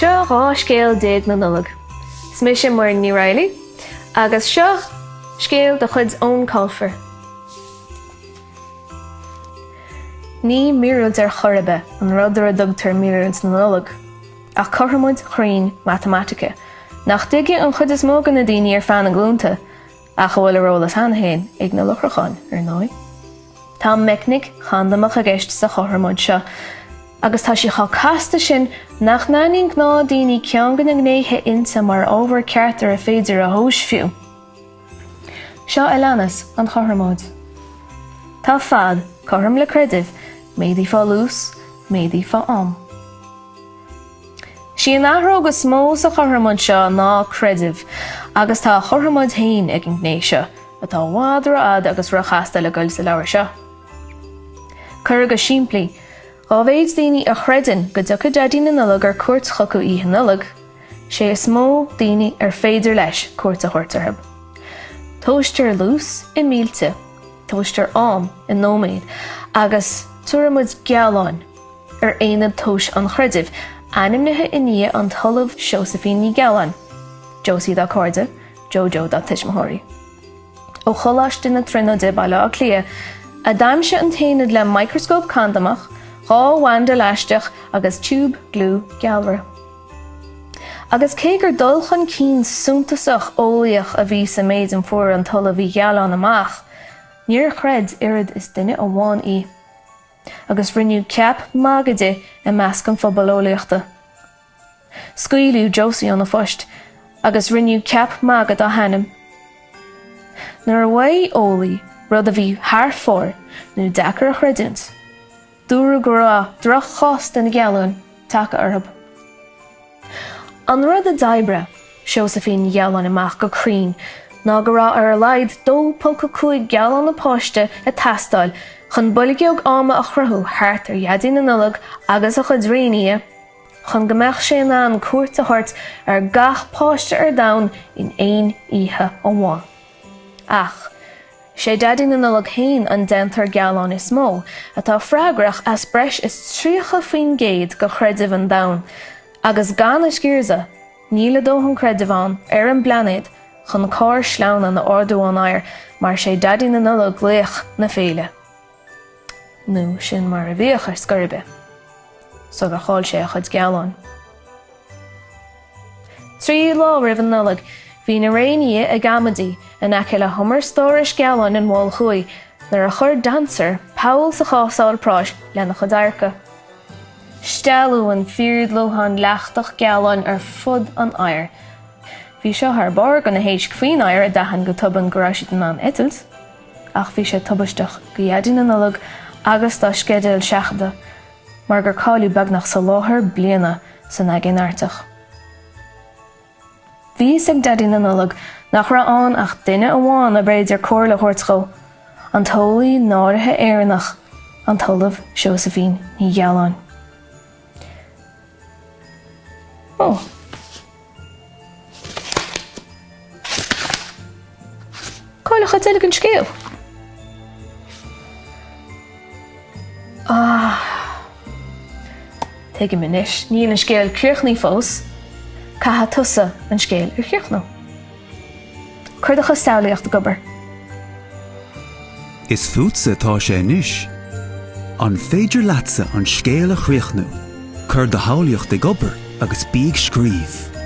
Seo rá scéal déag na nullag. Smis sin mar ní Riley, agus seo scéal de chud ón Colfer. Ní míúd ar chorbe an rudar a dugtar míúd na nullag, ach corhamid chrín matematica. Nach duige an chud is mógan na daoine ar fan an glúnta, ach bhfuil a rólas hanhéin ag na luchrachan ar nói. Tá mecnic chandamach a gceist sa chorhamid seo, agus tá si chá casta sin nach naíon gná daoine ceangan na gnéithe inta mar óbhar ceartar a féidir a thós fiú. Seo Ealanas an chorhamid. Tá fad chorham le creidir, méadaí fá lús, méadaí fá am. Si an athrógus mó sa chorhamid seo ná creidir, agus tá chorhamid hain ag an gnéis seo, atá bhádra ad agus rachasta le goil sa leabhar seo. Cur agus siimplí, Rábhéid daoine a chreideann go dtugad deadí na nullag ar cuairt chocu í nullag, sé is mó daoine ar féidir leis cuairt a chuirtarthab. Tóistir lús I mílte, tóistir am I nóméid, agus tuairimid gealáin ar aonad tóis an chreidir, animnithe iní an talamh Seosaifín ní gealáin, Josie dá cóirde, Jojo dá tuismothirí. Ó choláiste na trinode baile a clia, a daimse an taonad le microscóp candamach, Rá wanda leisteach agus tube glú gealra. Agus cé gur dulchan cín súntasach ólaíoch a bhí sa méid an fuair an tulla bhí gealán amach, níor chreid irid is duine a bháin í. Agus rinneú ceap mágade I measc an phobalólaíochta. Scaoileú Josie an na phoist, agus rinneú ceap mágad a hanam. Nuair a bhaid ólaí rud a bhí thar fór nó deacar a chreideant, Dúra go rá drach chost in na gealún take orthab. An rud a d'oibre, Seosaifín gealán amach go crín, ná go rá ar a laid 2.5 gealán na páiste a tastáil, chun buligeog ama a chruthú thart ar iadí na nullag agus a chud réine, chun gombeach sé ná an cuairt a thart ar gach páiste ar domhan in éon oíche amháin. Ach, sé deadí na nullag hain an dentar gealán is mó, atá freigrach as breis is tríocha faoin géad go chreidir an domhan, agus gan is gúrsa, níle dóhan creidirhán ar an blanéad chun cóir sleán na ordúán air mar sé deadí na nullag gléach na féile. Nó sin mar a bhíoch ar scurbe, so go cháil sé a chud gealán. Trí lá rih an nullag, hí na réine a gamadí in aice le humar stóris gealán in mháil chuaigh nar a chur dansar Paul sa chásáil práis lena chodáircha. Stelú an fiúd lohan leachtach gealán ar fud an air. Bhí seo thar bar gan na héis cuoin air a dahan go tuban goráisiid an etils, ach bhí sé tubasteach go iadí na nullag agus tá scéideal seachda, mar gur cáilú beagnach sa láthair bliana san agénartach. Bhí ag deadí na nullag nach ra an ach duine amháin a breidir cóir le chuirtchó, an tólaí náirithe éireannach an talamh Seosaifín ní gealán. Ó. Cáil a chud an scéal. Tuige mi níos, níl an scéal críochnaí fós, catha tusa an scéal ar críochnú. Cuirdacha saolaíocht a gobar. Is fuútsa tá sé níos. An féidir leatsa an scéal a chríochnú, chur de haolaíocht a gobar agus bíag scríomh.